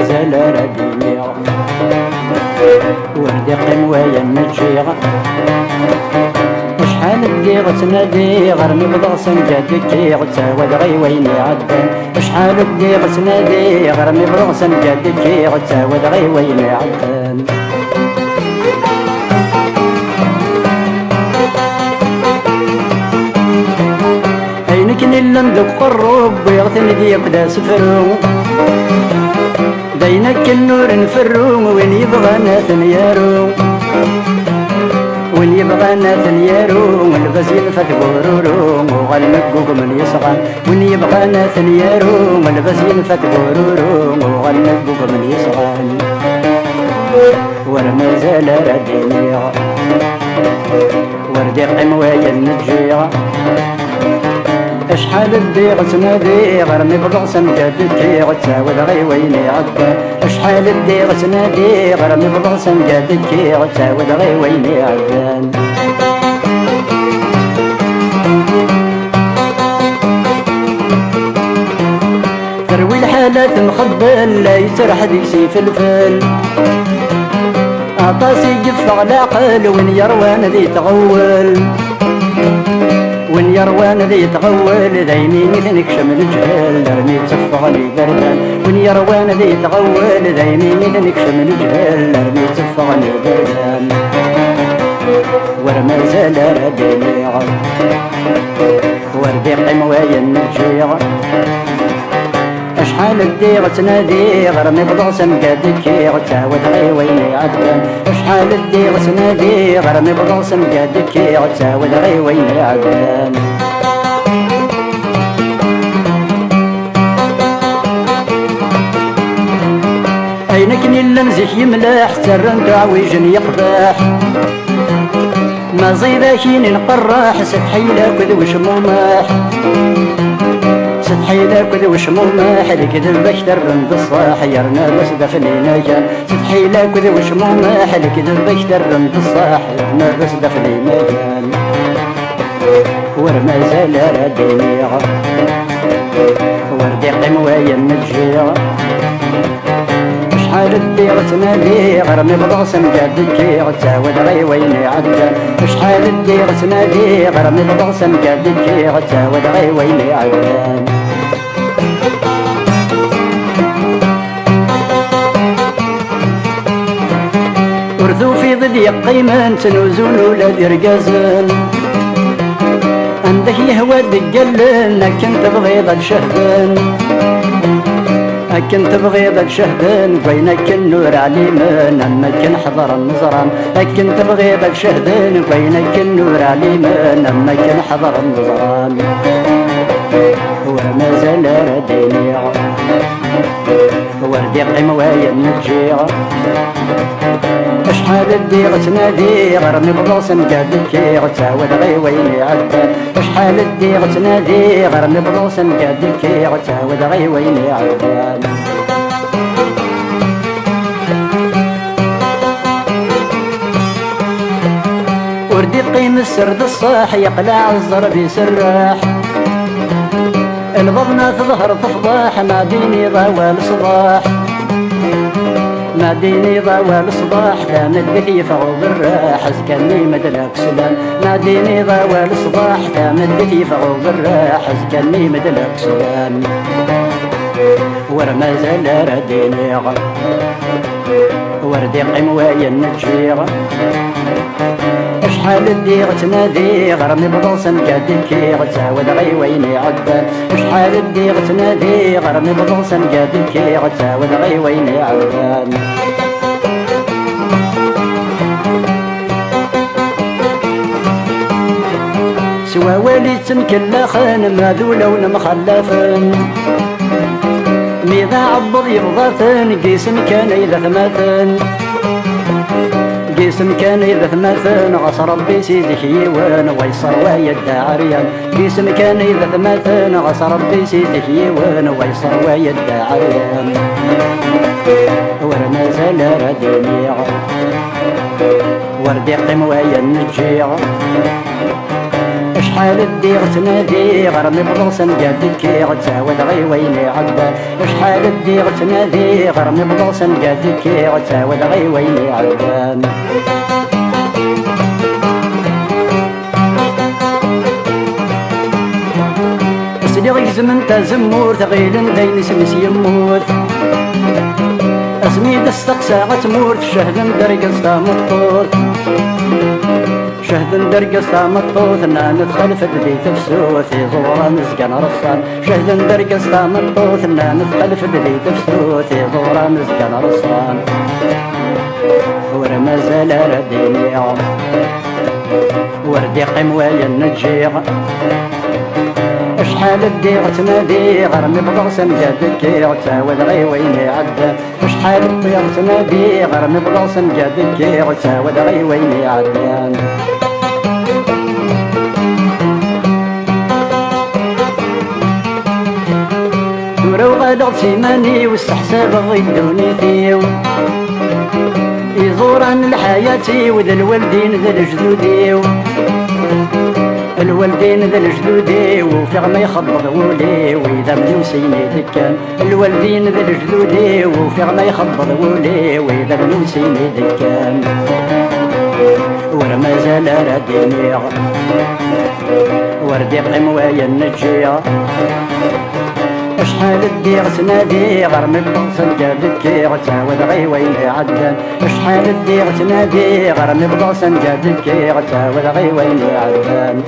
مازال راديني وردي قنوايا النجيغ وشحال الديغ تنادي غرمي بضغصن جدك غتساود غي وين عدان وشحال الديغ تنادي غرمي بضغصن جدك غتساود غي وين عدان عينك نلم ذوك قروب ويغثن ديك دا سفرو بينك النور نفرو وين يبغى ناثن يارو وين يبغى ناثن يارو والغزيل فتبورورو وغلمك من يسغن وين يبغى ناثن يارو والغزيل فتبورورو وغلمك من يسغن ورمازال رديني وردي قموايا النجيغ اشحال الديغ تنادي غرمي بضغصن جدك غتساود غي ويني عدان اشحال الديغ تنادي غرمي بضغصن جدك غتساود غي ويني عدان تروي الحالات مخبل لا يسرح ديكسي فلفل عطاسي يجف على عقل وين يروان ذي تغول وين يروان ذي تغول دايمين نكشم الجهل رمي تصفغ لي بردان وين يروان ذي تغول دايمين نكشم الجهل رمي تصفغ لي بردان ورمازال رديني وردي قموايا النجيغ اشحال الديغ تنادي غرمي بضغصن قادك غتساود غي ويني عدان اشحال الديغ تنادي غرمي بضغصن قادك غتساود غي ويني عدان عينك نيل مزيح يملاح ترن تعويجن يقباح ما زيداكين نقراح ستحيلا كذ وش مماح ستحيلا كذ وش مماح لكذب بكتر رند الصاح يرنا بس دفنينا كان ستحيلا كذ وش مماح لكذب بكتر رند الصاح يرنا بس دفنينا كان ورمازال رديني وردي قموايا النجيغ شحال الديغ تنادي غرمي بضغصن قادك غتساود غي ويني عدان شحال الديغ تنادي غرمي بضغصن قادك غتساود غي ويني عدان ورثو في ضدي قيمان تنوزون ولاد رقازن عندك يهوى دقلن كنت بغيض الشهبان كنت بغيض الشهدان وينك النور عليمان اما كن حضر النظران كنت بغيض الشهدان وينك النور عليمان اما كن حضر النظران ومازال رديني وردي قموايا النجيغ اشحال الديغ تنادي غرمي بضغصن قادك غتساود غي ويني عدان اشحال الديغ تنادي غرمي بضغصن قادك غتساود غي ويني عدان وردي قيم السرد الصاح يقلع الزرب يسرح البضنة تظهر تفضح ما ديني ضوال صباح ما ديني ضوال صباح لا مدك يفغو بالراح اسكني مدلك سلام ما ديني ضوال صباح لا مدك يفغو بالراح اسكني مدلك سلام ورمازال رديني وردي قموايا النجيغ اشحال الديغ تنادي غرمي بضغصن قادك غتساود غي ويني عدان اشحال الديغ تنادي غرمي بضغصن قادك غتساود غي ويني عدان سوا والي تمكلخن ما ذو لون مخلفن ميذا عبض يبضاثن قيسن كان إذا ثماثن قيسم كان إذا ثماثن غص ربي سيدك يوان ويصر ويد عريان قيسم كان إذا ثماثن غص ربي سيدك يوان ويصر ويد عريان ورمازال رديني وردي قموايا النجيغ شحال الديغ تنادي غرمي بضوصن قادك كي غتعاود غي ويني عدان شحال الديغ تنادي غرمي بضوصن قادك كي غتعاود غي ويني عدان سلي غيزم انت زمور تغيل داين سمس يموت اسمي دستقسى غتموت شهد درقص مطور شهد درقص مطوط ندخل في بديت فسوثي ظهرا مزقان رصان شهد درقص مطوط ندخل في بديت فسوثي ظهرا مزقان رصان ورما زال رديني وردي قموايا النجيغ شحال الديغ تنادي غرمي بضغسن جادك كي غتعاود غي ويني عدان شحال الديغ تنادي غرمي بضغسن جادك كي غتعاود غي ويني عدان دورو غادغ سيماني واستحساب غيدوني فيو يزوران الحياة وذا الوالدين ذا الجدوديو الوالدين ذا الجدودي وفي غما يخبط ولي وإذا من وسيني دكان الوالدين ذا الجدودي وفي غما يخبط ولي وإذا من وسيني دكان ورما زال رديني وردي قموايا النجية شحال الديغ تنادي غرمي بضغسن جادك كي غتعاود غي ويني عدان شحال الديغ تنادي غرمي بضغسن جادك كي غتعاود غي ويني عدان